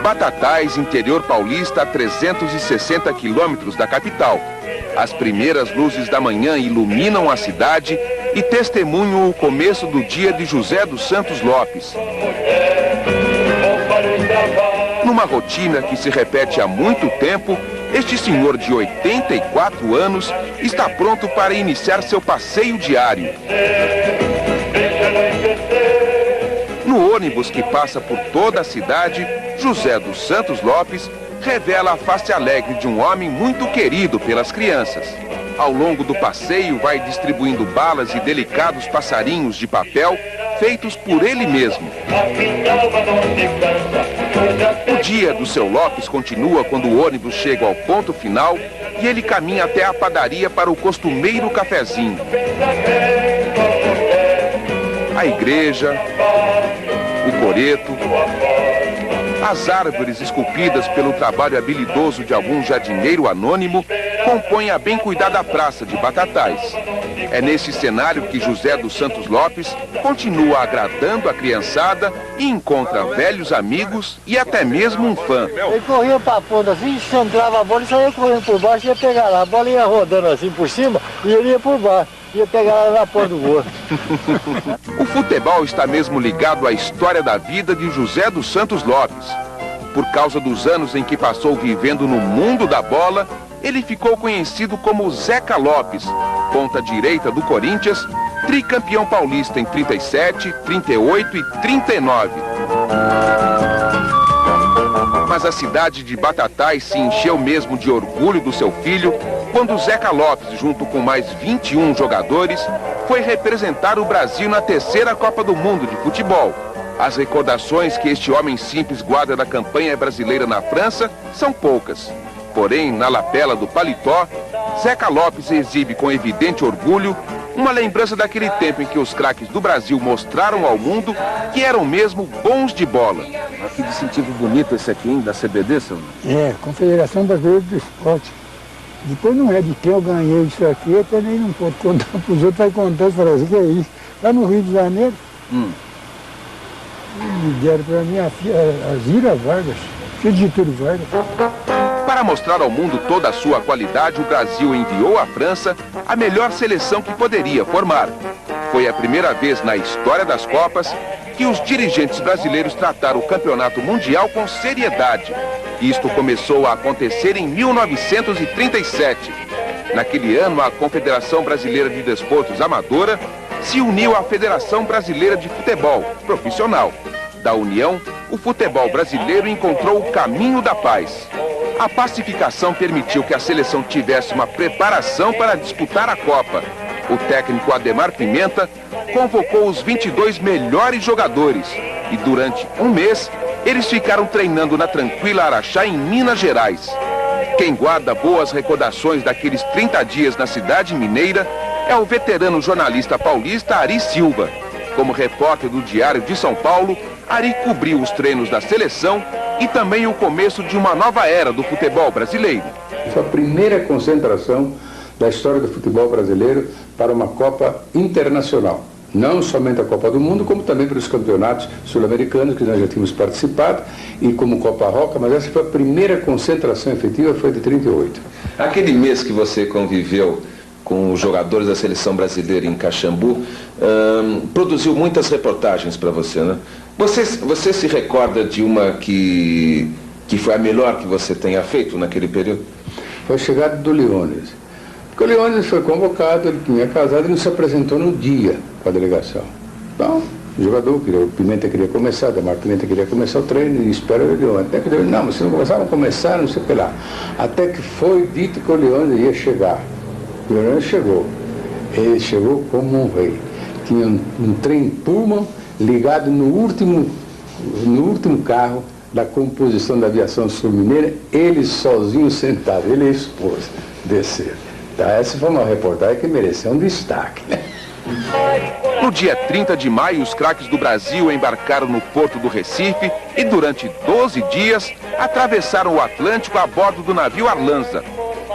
Batatais, interior paulista, a 360 quilômetros da capital. As primeiras luzes da manhã iluminam a cidade e testemunham o começo do dia de José dos Santos Lopes. Numa rotina que se repete há muito tempo, este senhor de 84 anos está pronto para iniciar seu passeio diário. No ônibus que passa por toda a cidade, José dos Santos Lopes revela a face alegre de um homem muito querido pelas crianças. Ao longo do passeio, vai distribuindo balas e delicados passarinhos de papel feitos por ele mesmo. O dia do seu Lopes continua quando o ônibus chega ao ponto final e ele caminha até a padaria para o costumeiro cafezinho. A igreja, o coreto, as árvores esculpidas pelo trabalho habilidoso de algum jardineiro anônimo compõem a bem cuidada praça de Batatais. É nesse cenário que José dos Santos Lopes continua agradando a criançada e encontra velhos amigos e até mesmo um fã. Ele corria para a ponta assim, centrava a bola e saía correndo por baixo e ia pegar lá. A bola ia rodando assim por cima e ele ia por baixo. Ia pegar lá na ponta do gol. O futebol está mesmo ligado à história da vida de José dos Santos Lopes. Por causa dos anos em que passou vivendo no mundo da bola, ele ficou conhecido como Zeca Lopes, ponta direita do Corinthians, tricampeão paulista em 37, 38 e 39. Mas a cidade de Batatais se encheu mesmo de orgulho do seu filho quando Zeca Lopes, junto com mais 21 jogadores, foi representar o Brasil na terceira Copa do Mundo de futebol. As recordações que este homem simples guarda da campanha brasileira na França são poucas. Porém, na lapela do paletó, Zeca Lopes exibe com evidente orgulho uma lembrança daquele tempo em que os craques do Brasil mostraram ao mundo que eram mesmo bons de bola. Que distintivo bonito esse aqui, hein, da CBD, senhor? É, Confederação Brasileira do Esporte. Depois não é de quem eu ganhei isso aqui, eu também não pode contar para os outros, vai contar para você, que é isso. Lá no Rio de Janeiro, me deram para mim a Zira Vargas, filho de Getúlio Vargas. Para mostrar ao mundo toda a sua qualidade, o Brasil enviou à França a melhor seleção que poderia formar. Foi a primeira vez na história das Copas que os dirigentes brasileiros trataram o campeonato mundial com seriedade. Isto começou a acontecer em 1937. Naquele ano, a Confederação Brasileira de Desportos Amadora se uniu à Federação Brasileira de Futebol Profissional. Da união, o futebol brasileiro encontrou o caminho da paz. A pacificação permitiu que a seleção tivesse uma preparação para disputar a Copa. O técnico Ademar Pimenta convocou os 22 melhores jogadores e durante um mês eles ficaram treinando na tranquila Araxá, em Minas Gerais. Quem guarda boas recordações daqueles 30 dias na cidade mineira é o veterano jornalista paulista Ari Silva. Como repórter do Diário de São Paulo, Ari cobriu os treinos da seleção e também o começo de uma nova era do futebol brasileiro. Foi a primeira concentração da história do futebol brasileiro para uma Copa internacional. Não somente a Copa do Mundo, como também para os campeonatos sul-americanos, que nós já tínhamos participado, e como Copa Roca, mas essa foi a primeira concentração efetiva, foi de 38. Aquele mês que você conviveu com os jogadores da seleção brasileira em Caxambu, produziu muitas reportagens para você, né? Você se recorda de uma que foi a melhor que você tenha feito naquele período? Foi a chegada do Leônidas. Porque o Leônidas foi convocado, ele tinha casado e não se apresentou no dia com a delegação. Então, o jogador, o Pimenta queria começar, Ademar Pimenta queria começar o treino e espera o Leônidas. Até que ele não, vocês não começaram a começar, não sei o que lá. Até que foi dito que o Leônidas ia chegar. O Leônidas chegou. Ele chegou como um rei. Tinha um trem Pullman ligado no último carro da composição da aviação sul-mineira, ele sozinho sentado, ele e a esposa, desceram. Então, essa foi uma reportagem que mereceu um destaque, né? No dia 30 de maio, os craques do Brasil embarcaram no porto do Recife e durante 12 dias atravessaram o Atlântico a bordo do navio Arlanza.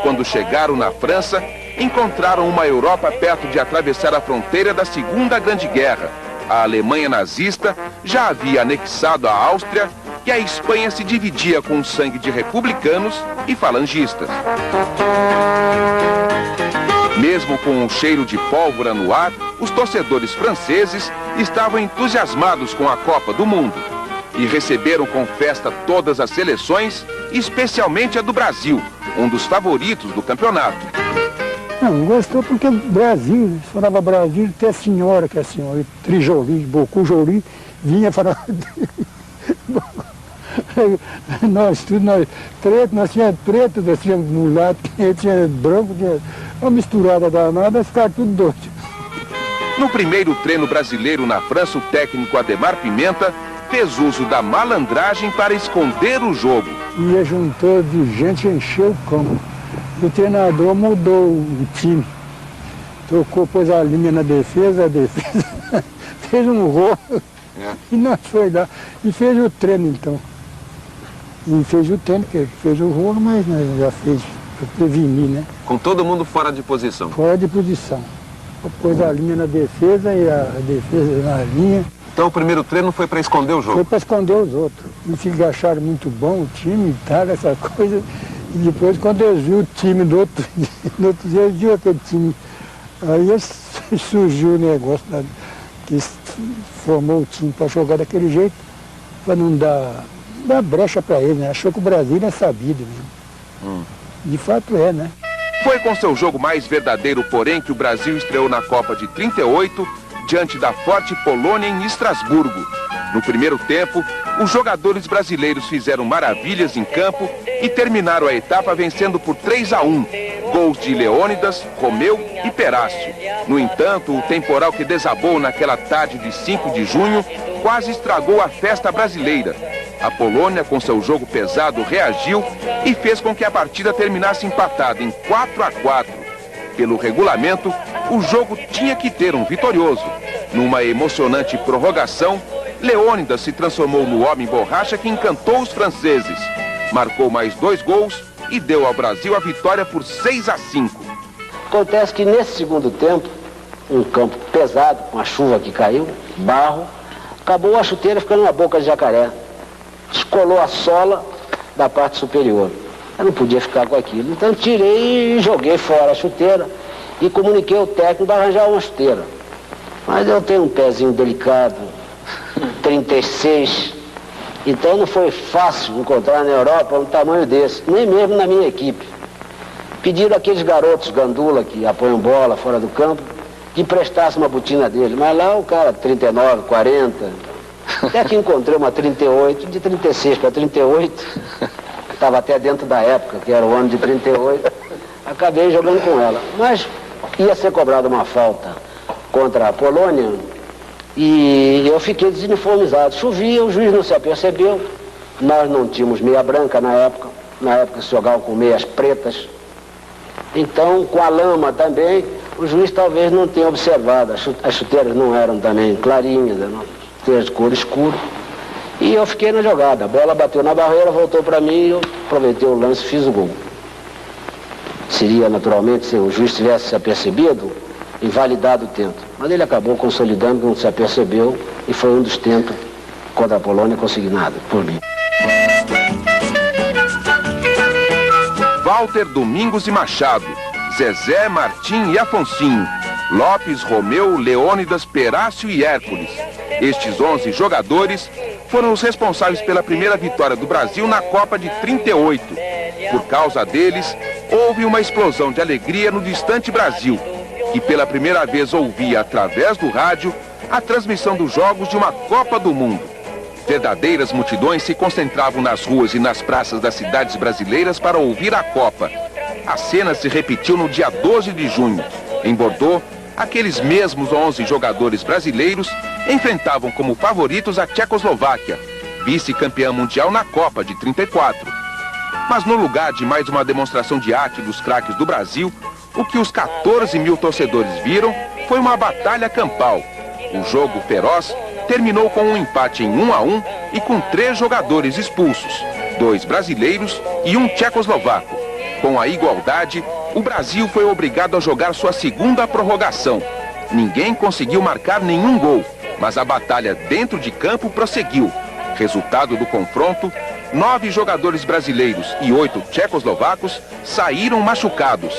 Quando chegaram na França, encontraram uma Europa perto de atravessar a fronteira da Segunda Grande Guerra. A Alemanha nazista já havia anexado a Áustria que a Espanha se dividia com o sangue de republicanos e falangistas. Mesmo com um cheiro de pólvora no ar, os torcedores franceses estavam entusiasmados com a Copa do Mundo e receberam com festa todas as seleções, especialmente a do Brasil, um dos favoritos do campeonato. Não, gostou porque Brasil, falava Brasil, até a senhora, que é a senhora Trijoli, Bocu Joli, vinha falar. Nós tínhamos preto, nós tínhamos mulato, tinha branco, tinha uma misturada danada, ficaram tudo doido. No primeiro treino brasileiro na França, o técnico Ademar Pimenta fez uso da malandragem para esconder o jogo. Ia juntou de gente, encheu o campo. O treinador mudou o time. Tocou, pôs a linha na defesa, fez um rolo. E nós foi lá. E fez o treino então. E fez o treino, porque fez o rolo, mas já fez para prevenir, né? Com todo mundo fora de posição. Fora de posição. Pôs a linha na defesa e a defesa na linha. Então o primeiro treino foi para esconder o jogo? Foi para esconder os outros. E se acharam muito bom o time e tal, essa coisa. E depois, quando eles viram o time do outro dia, eles viram aquele time. Aí surgiu o negócio que formou o time para jogar daquele jeito, para não dar brecha para eles, né? Achou que o Brasil é sabido mesmo. De fato é, né? Foi com seu jogo mais verdadeiro, porém, que o Brasil estreou na Copa de 38, diante da forte Polônia em Estrasburgo. No primeiro tempo, os jogadores brasileiros fizeram maravilhas em campo e terminaram a etapa vencendo por 3-1, gols de Leônidas, Romeu e Perácio. No entanto, o temporal que desabou naquela tarde de 5 de junho quase estragou a festa brasileira. A Polônia, com seu jogo pesado, reagiu e fez com que a partida terminasse empatada em 4-4. Pelo regulamento, o jogo tinha que ter um vitorioso. Numa emocionante prorrogação, Leônidas se transformou no homem borracha que encantou os franceses. Marcou mais 2 gols e deu ao Brasil a vitória por 6-5. Acontece que nesse segundo tempo, um campo pesado, com a chuva que caiu, barro, acabou a chuteira ficando na boca de jacaré. Descolou a sola da parte superior. Eu não podia ficar com aquilo. Então tirei e joguei fora a chuteira e comuniquei ao técnico para arranjar uma chuteira. Mas eu tenho um pezinho delicado, 36, então não foi fácil encontrar na Europa um tamanho desse, nem mesmo na minha equipe. Pediram aqueles garotos gandula que apoiam bola fora do campo que prestasse uma botina dele, mas lá o cara 39, 40, até que encontrei uma 38, de 36 para 38, estava até dentro da época, que era o ano de 38, acabei jogando com ela. Mas ia ser cobrada uma falta contra a Polônia e eu fiquei desuniformizado. Chovia, o juiz não se apercebeu, nós não tínhamos meia branca na época se jogavam com meias pretas. Então, com a lama também, o juiz talvez não tenha observado, as chuteiras não eram também clarinhas, não, chuteiras de cor escura. E eu fiquei na jogada, a bola bateu na barreira, voltou para mim e eu aproveitei o lance e fiz o gol. Seria, naturalmente, se o juiz tivesse se apercebido, invalidado o tento. Mas ele acabou consolidando, não se apercebeu, e foi um dos tentos contra a Polônia consignado por mim. Walter, Domingos e Machado, Zezé, Martim e Afonsinho, Lopes, Romeu, Leônidas, Perácio e Hércules. Estes 11 jogadores foram os responsáveis pela primeira vitória do Brasil na Copa de 38. Por causa deles, houve uma explosão de alegria no distante Brasil, que pela primeira vez ouvia através do rádio a transmissão dos jogos de uma Copa do Mundo. Verdadeiras multidões se concentravam nas ruas e nas praças das cidades brasileiras para ouvir a Copa. A cena se repetiu no dia 12 de junho. Em Bordeaux, aqueles mesmos 11 jogadores brasileiros enfrentavam como favoritos a Tchecoslováquia, vice-campeã mundial na Copa de 34. Mas no lugar de mais uma demonstração de arte dos craques do Brasil, o que os 14 mil torcedores viram foi uma batalha campal. O jogo feroz terminou com um empate em 1-1 e com 3 jogadores expulsos, 2 brasileiros e 1 tchecoslovaco. Com a igualdade, o Brasil foi obrigado a jogar sua segunda prorrogação. Ninguém conseguiu marcar nenhum gol, mas a batalha dentro de campo prosseguiu. Resultado do confronto, 9 jogadores brasileiros e 8 tchecoslovacos saíram machucados.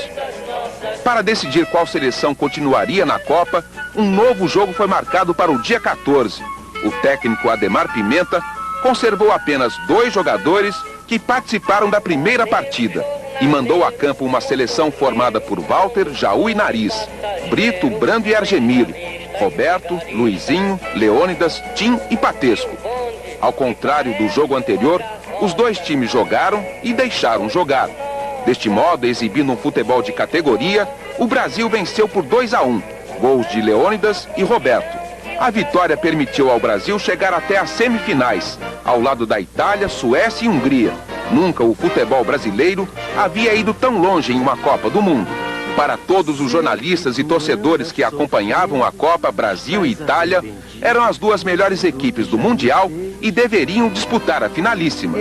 Para decidir qual seleção continuaria na Copa, um novo jogo foi marcado para o dia 14. O técnico Ademar Pimenta conservou apenas 2 jogadores que participaram da primeira partida e mandou a campo uma seleção formada por Walter, Jaú e Nariz, Brito, Brando e Argemiro, Roberto, Luizinho, Leônidas, Tim e Patesco. Ao contrário do jogo anterior, os 2 times jogaram e deixaram jogar. Deste modo, exibindo um futebol de categoria, o Brasil venceu por 2-1, gols de Leônidas e Roberto. A vitória permitiu ao Brasil chegar até as semifinais, ao lado da Itália, Suécia e Hungria. Nunca o futebol brasileiro havia ido tão longe em uma Copa do Mundo. Para todos os jornalistas e torcedores que acompanhavam a Copa, Brasil e Itália eram as 2 melhores equipes do Mundial e deveriam disputar a finalíssima.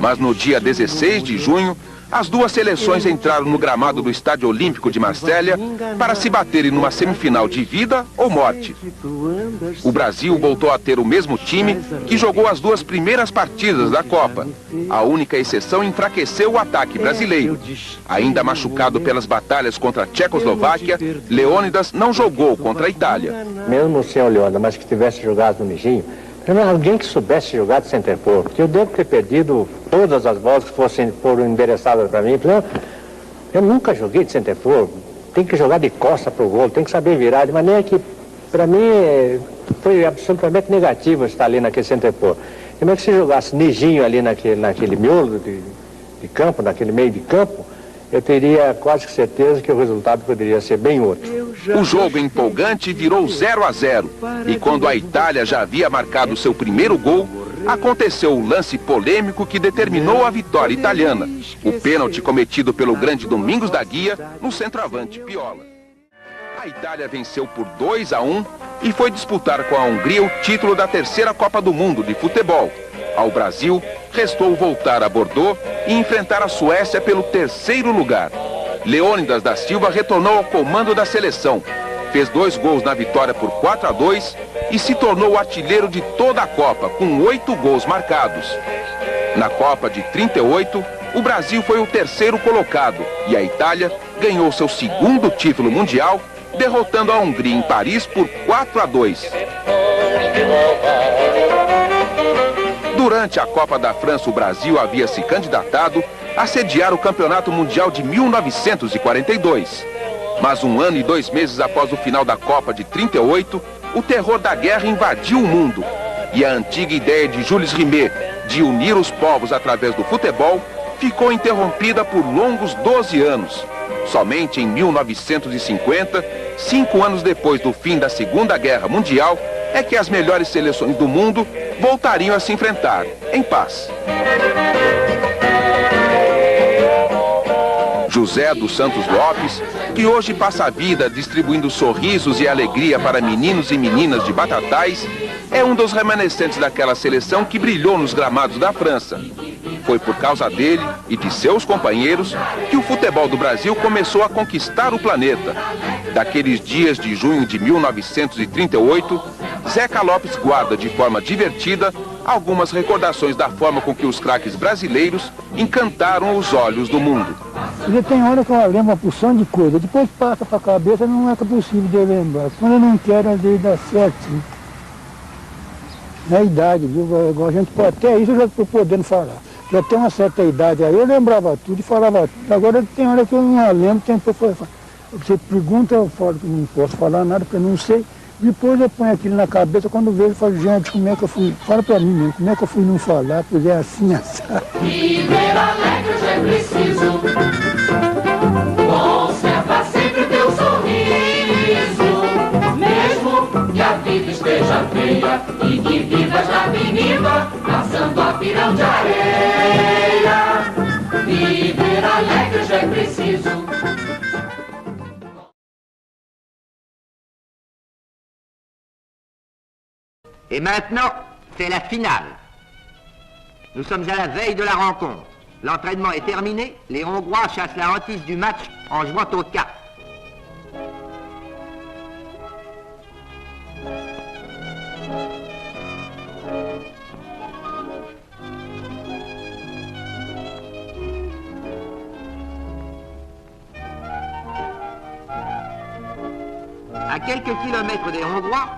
Mas no dia 16 de junho, as 2 seleções entraram no gramado do Estádio Olímpico de Marsella para se baterem numa semifinal de vida ou morte. O Brasil voltou a ter o mesmo time que jogou as 2 primeiras partidas da Copa. A única exceção enfraqueceu o ataque brasileiro. Ainda machucado pelas batalhas contra a Tchecoslováquia, Leônidas não jogou contra a Itália. Mesmo sem o Leônidas, mas que tivesse jogado no Mijinho, alguém que soubesse jogar de centerfor, porque eu devo ter perdido todas as bolas que foram endereçadas para mim. Eu nunca joguei de centerfor, tem que jogar de costa pro gol, tem que saber virar, de maneira que, para mim, foi absolutamente negativo estar ali naquele centerfor. Como é que se jogasse Nijinho ali naquele miolo de campo, naquele meio de campo, eu teria quase certeza que o resultado poderia ser bem outro. O jogo empolgante virou 0-0 e quando a Itália já havia marcado seu primeiro gol, aconteceu o lance polêmico que determinou a vitória italiana, o pênalti cometido pelo grande Domingos da Guia no centroavante Piola. A Itália venceu por 2-1 e foi disputar com a Hungria o título da 3ª Copa do Mundo de futebol. Ao Brasil, restou voltar a Bordeaux e enfrentar a Suécia pelo 3º lugar. Leônidas da Silva retornou ao comando da seleção, fez 2 gols na vitória por 4-2 e se tornou o artilheiro de toda a Copa, com 8 gols marcados. Na Copa de 38, o Brasil foi o 3º colocado e a Itália ganhou seu 2º título mundial, derrotando a Hungria em Paris por 4-2. Durante a Copa da França, o Brasil havia se candidatado a sediar o Campeonato Mundial de 1942. Mas 1 ano e 2 meses após o final da Copa de 38, o terror da guerra invadiu o mundo. E a antiga ideia de Jules Rimet de unir os povos através do futebol ficou interrompida por longos 12 anos. Somente em 1950, 5 anos depois do fim da Segunda Guerra Mundial, é que as melhores seleções do mundo voltariam a se enfrentar, em paz. José dos Santos Lopes, que hoje passa a vida distribuindo sorrisos e alegria para meninos e meninas de Batatais, é um dos remanescentes daquela seleção que brilhou nos gramados da França. Foi por causa dele e de seus companheiros que o futebol do Brasil começou a conquistar o planeta. Daqueles dias de junho de 1938, Zeca Lopes guarda de forma divertida algumas recordações da forma com que os craques brasileiros encantaram os olhos do mundo. Porque tem hora que eu lembro uma porção de coisa, depois passa para a cabeça, não é possível de eu lembrar. Quando eu não quero, às vezes dá certo. Na idade, viu? A gente pode, até isso eu já estou podendo falar. Já tem uma certa idade aí, eu lembrava tudo e falava tudo. Agora tem hora que eu não lembro, você pergunta, eu falo que não posso falar nada, porque eu não sei. Depois eu ponho aquilo na cabeça, quando vejo, eu falo, gente, como é que eu fui? Fala pra mim mesmo, como é que eu fui não falar, pois é assim, assado. Viver alegre hoje é preciso, conserva sempre teu sorriso, mesmo que a vida esteja feia e que vivas na avenida, passando a pirão de areia. Viver alegre hoje é preciso. Et maintenant, c'est la finale. Nous sommes à la veille de la rencontre. L'entraînement est terminé, les Hongrois chassent la hantise du match en jouant au cap. quelques kilomètres des Hongrois,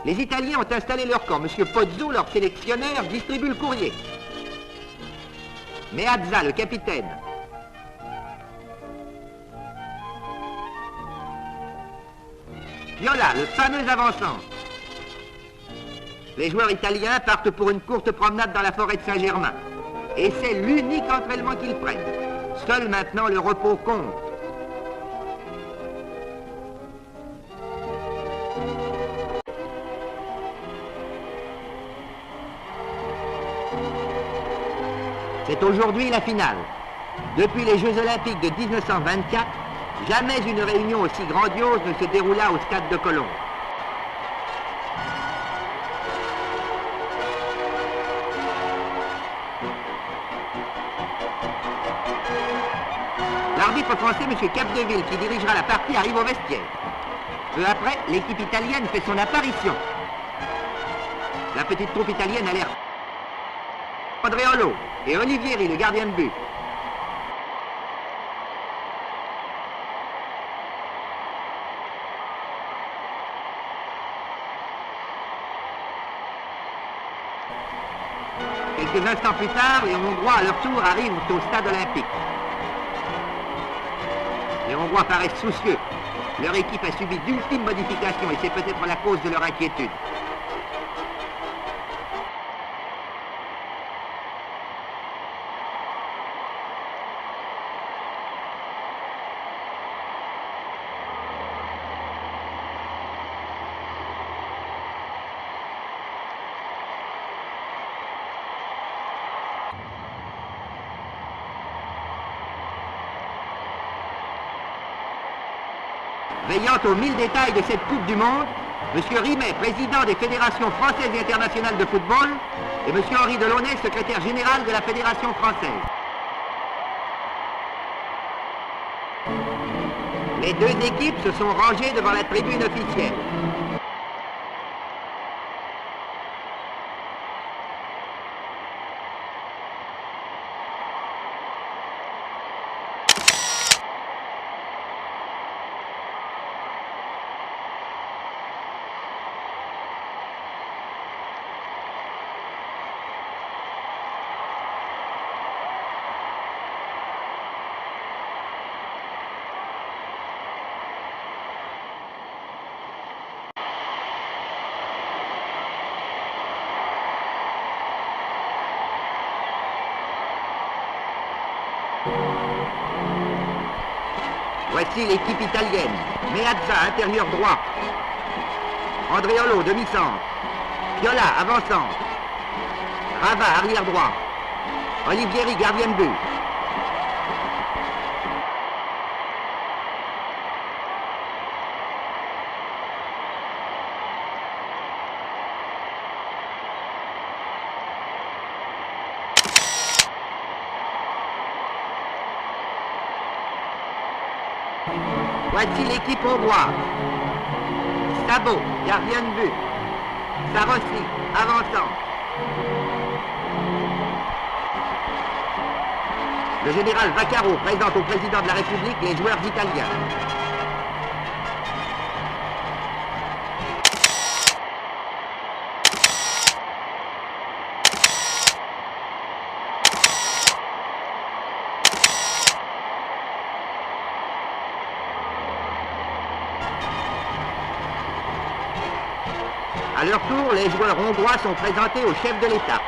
les Italiens ont installé leur camp. M. Pozzo, leur sélectionneur, distribue le courrier. Meazza, le capitaine, Viola, le fameux avançant. Les joueurs italiens partent pour une courte promenade dans la forêt de Saint-Germain. Et c'est l'unique entraînement qu'ils prennent. Seul maintenant le repos compte. C'est aujourd'hui la finale. Depuis les Jeux Olympiques de 1924, jamais une réunion aussi grandiose ne se déroula au stade de Colombes. L'arbitre français, M. Capdeville, qui dirigera la partie, arrive au vestiaire. Peu après, l'équipe italienne fait son apparition. La petite troupe italienne a l'air Andreolo et Olivieri, le gardien de but. Quelques instants plus tard, les Hongrois à leur tour arrivent au stade olympique. Les Hongrois paraissent soucieux. Leur équipe a subi d'ultimes modifications et c'est peut-être la cause de leur inquiétude. Veillant aux 1000 détails de cette Coupe du Monde, M. Rimet, président des fédérations françaises et internationales de football, et M. Henri Delaunay, secrétaire général de la Fédération française. Les deux équipes se sont rangées devant la tribune officielle. Voici l'équipe italienne. Meazza, intérieur droit. Andreolo, demi-centre. Viola, avant-centre. Rava, arrière droit. Olivieri, gardien de but. Voici l'équipe hongroise. Sabo, gardien de but. Sarossi, avançant. Le général Vaccaro présente au président de la République les joueurs italiens. À leur tour, les joueurs hongrois sont présentés au chef de l'État.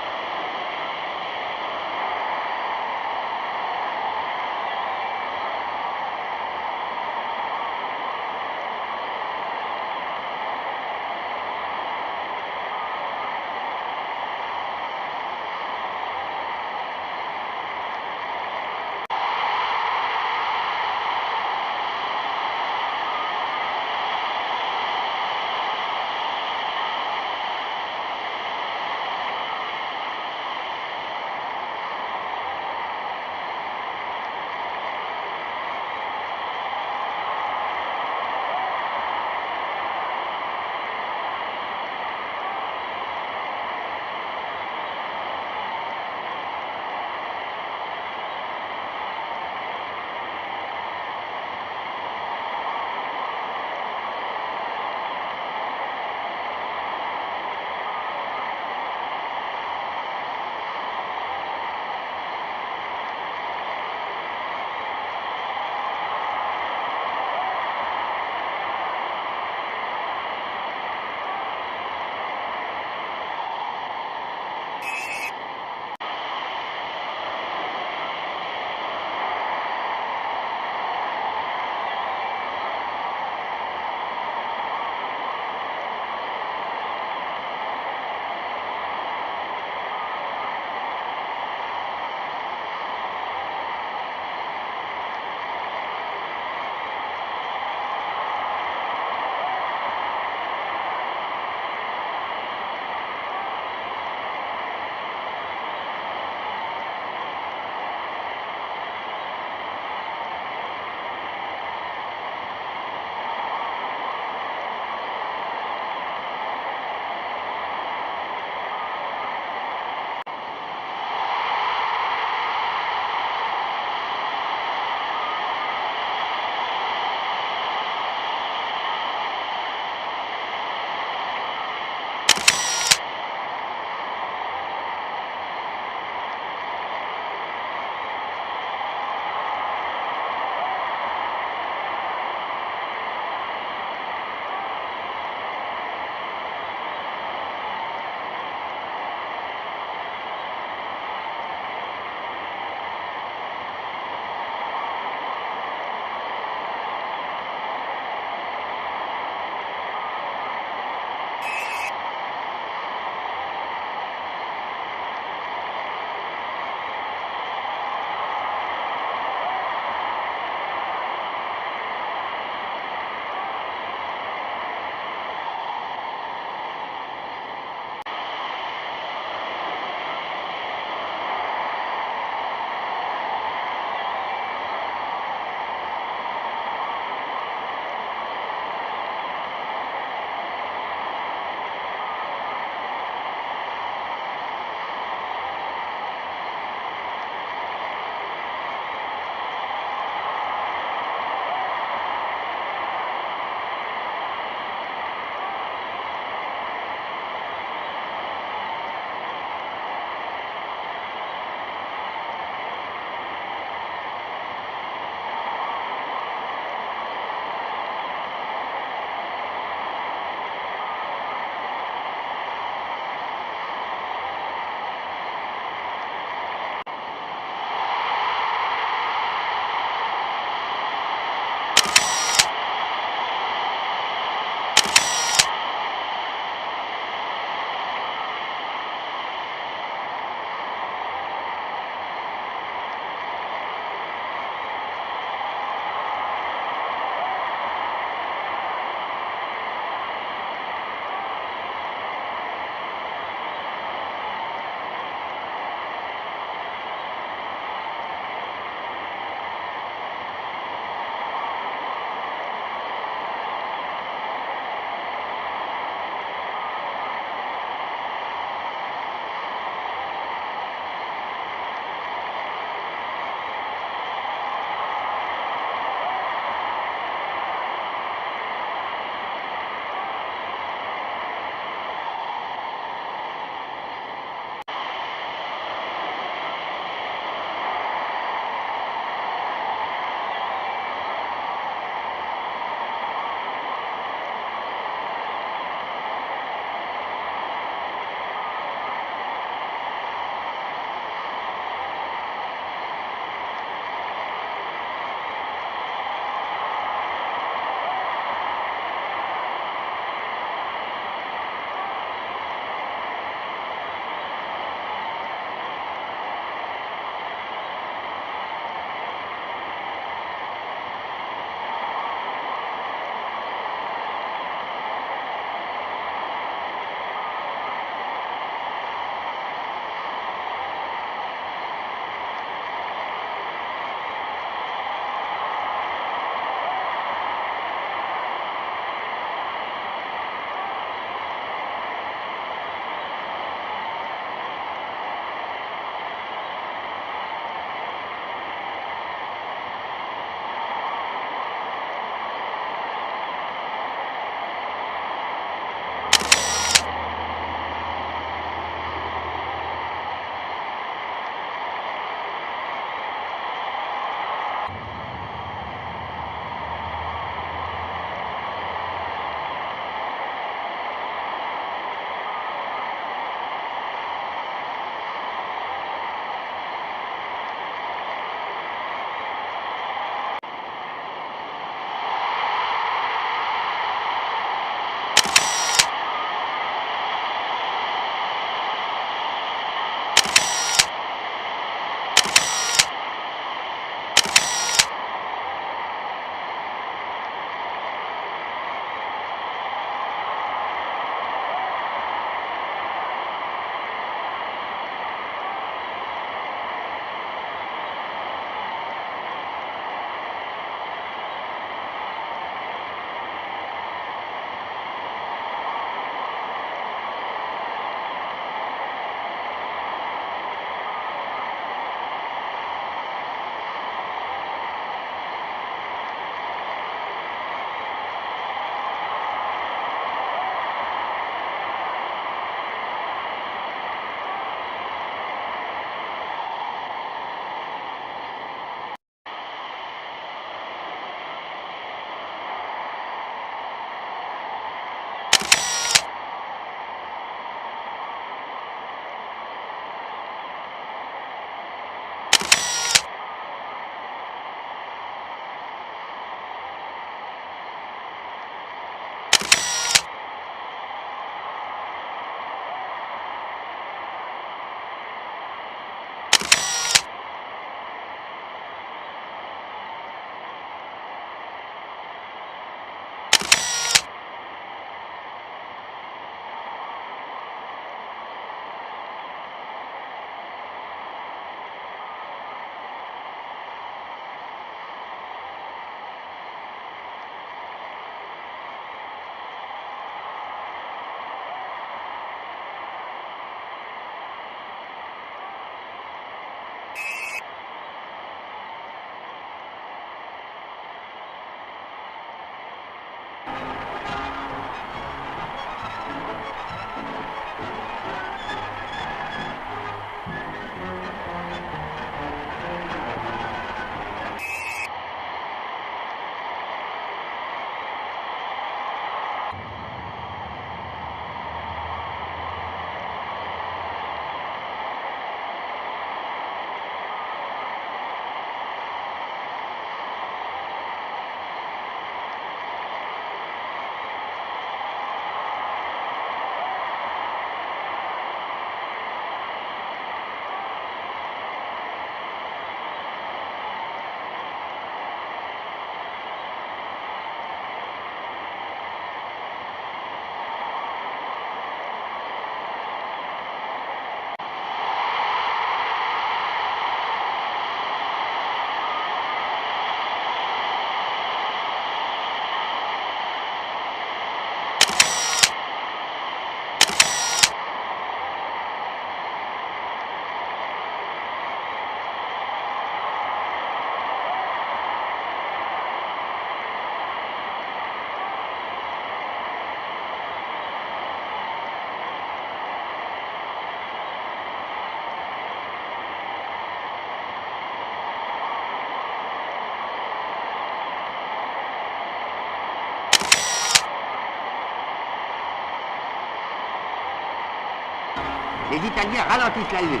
Les Italiens ralentissent l'allure.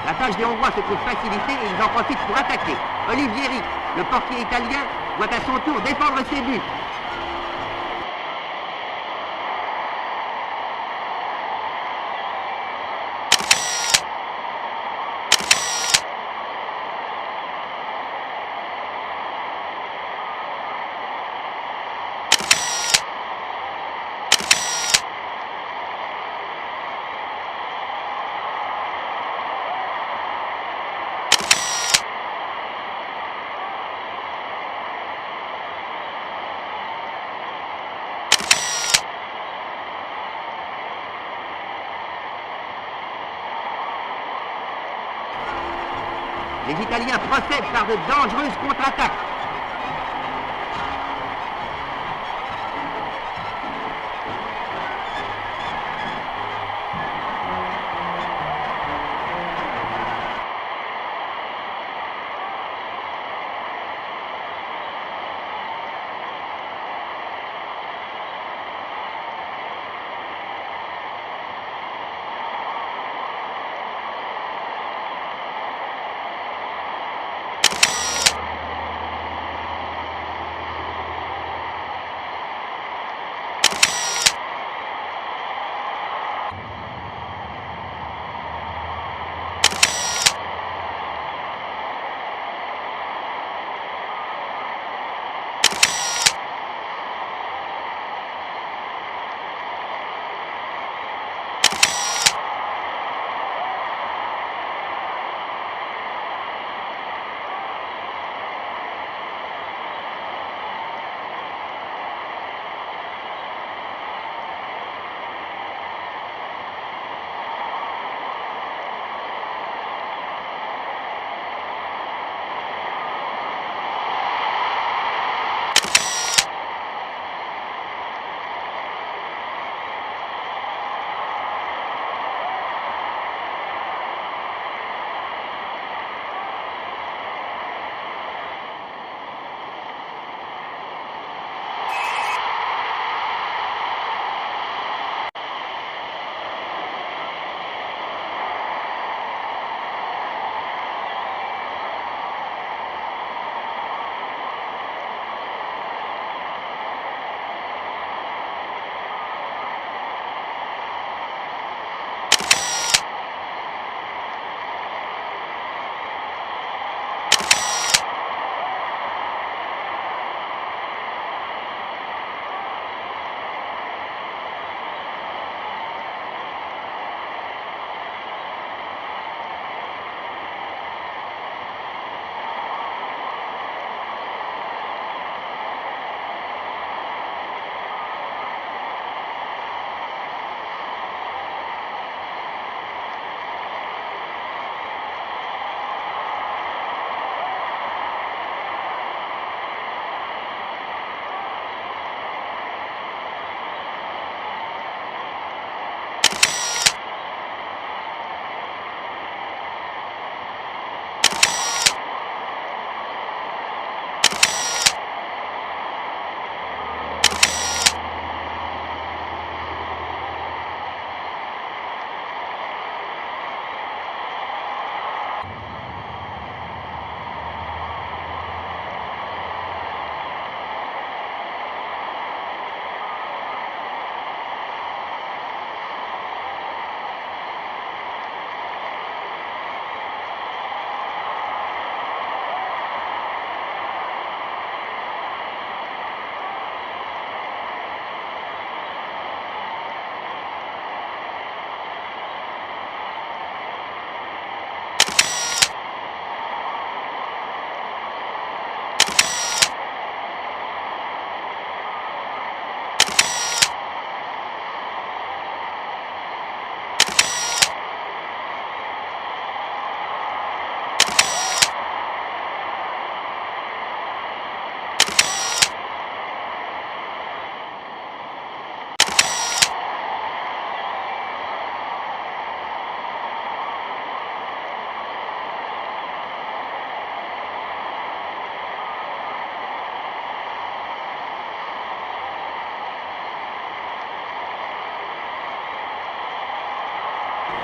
La tâche des Hongrois se trouve facilitée et ils en profitent pour attaquer. Olivieri, le portier italien, doit à son tour défendre ses buts. Les Italiens procèdent par de dangereuses contre-attaques.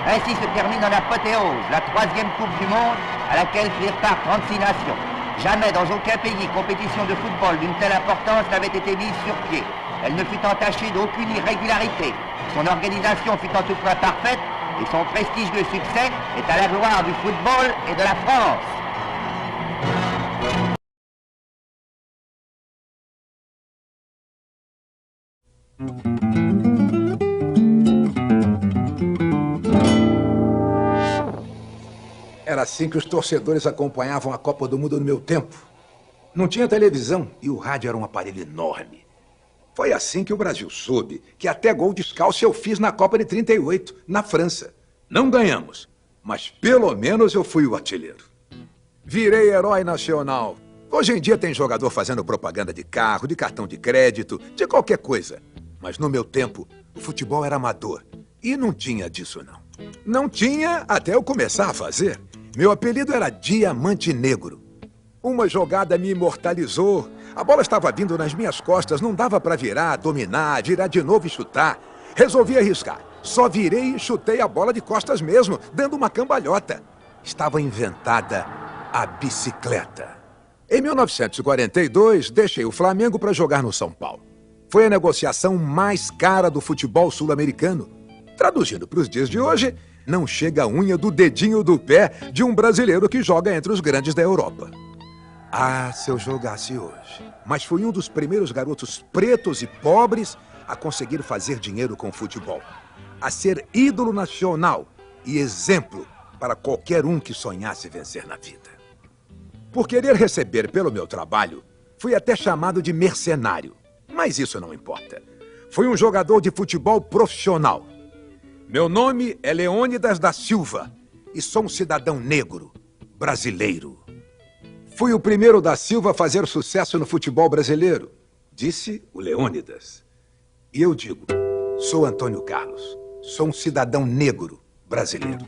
Ainsi se termine en apothéose la 3e Coupe du Monde à laquelle prirent part 36 nations. Jamais dans aucun pays compétition de football d'une telle importance n'avait été mise sur pied. Elle ne fut entachée d'aucune irrégularité. Son organisation fut en tout point parfaite et son prestigieux succès est à la gloire du football et de la France. Era assim que os torcedores acompanhavam a Copa do Mundo no meu tempo. Não tinha televisão e o rádio era um aparelho enorme. Foi assim que o Brasil soube que até gol descalço eu fiz na Copa de 38, na França. Não ganhamos, mas pelo menos eu fui o artilheiro. Virei herói nacional. Hoje em dia tem jogador fazendo propaganda de carro, de cartão de crédito, de qualquer coisa. Mas no meu tempo, o futebol era amador. E não tinha disso, não. Não tinha até eu começar a fazer. Meu apelido era Diamante Negro. Uma jogada me imortalizou. A bola estava vindo nas minhas costas, não dava para virar, dominar, virar de novo e chutar. Resolvi arriscar. Só virei e chutei a bola de costas mesmo, dando uma cambalhota. Estava inventada a bicicleta. Em 1942, deixei o Flamengo para jogar no São Paulo. Foi a negociação mais cara do futebol sul-americano. Traduzindo para os dias de hoje, não chega a unha do dedinho do pé de um brasileiro que joga entre os grandes da Europa. Ah, se eu jogasse hoje. Mas fui um dos primeiros garotos pretos e pobres a conseguir fazer dinheiro com futebol. A ser ídolo nacional e exemplo para qualquer um que sonhasse vencer na vida. Por querer receber pelo meu trabalho, fui até chamado de mercenário. Mas isso não importa. Fui um jogador de futebol profissional. Meu nome é Leônidas da Silva e sou um cidadão negro, brasileiro. Fui o primeiro da Silva a fazer sucesso no futebol brasileiro, disse o Leônidas. E eu digo, sou Antônio Carlos, sou um cidadão negro brasileiro.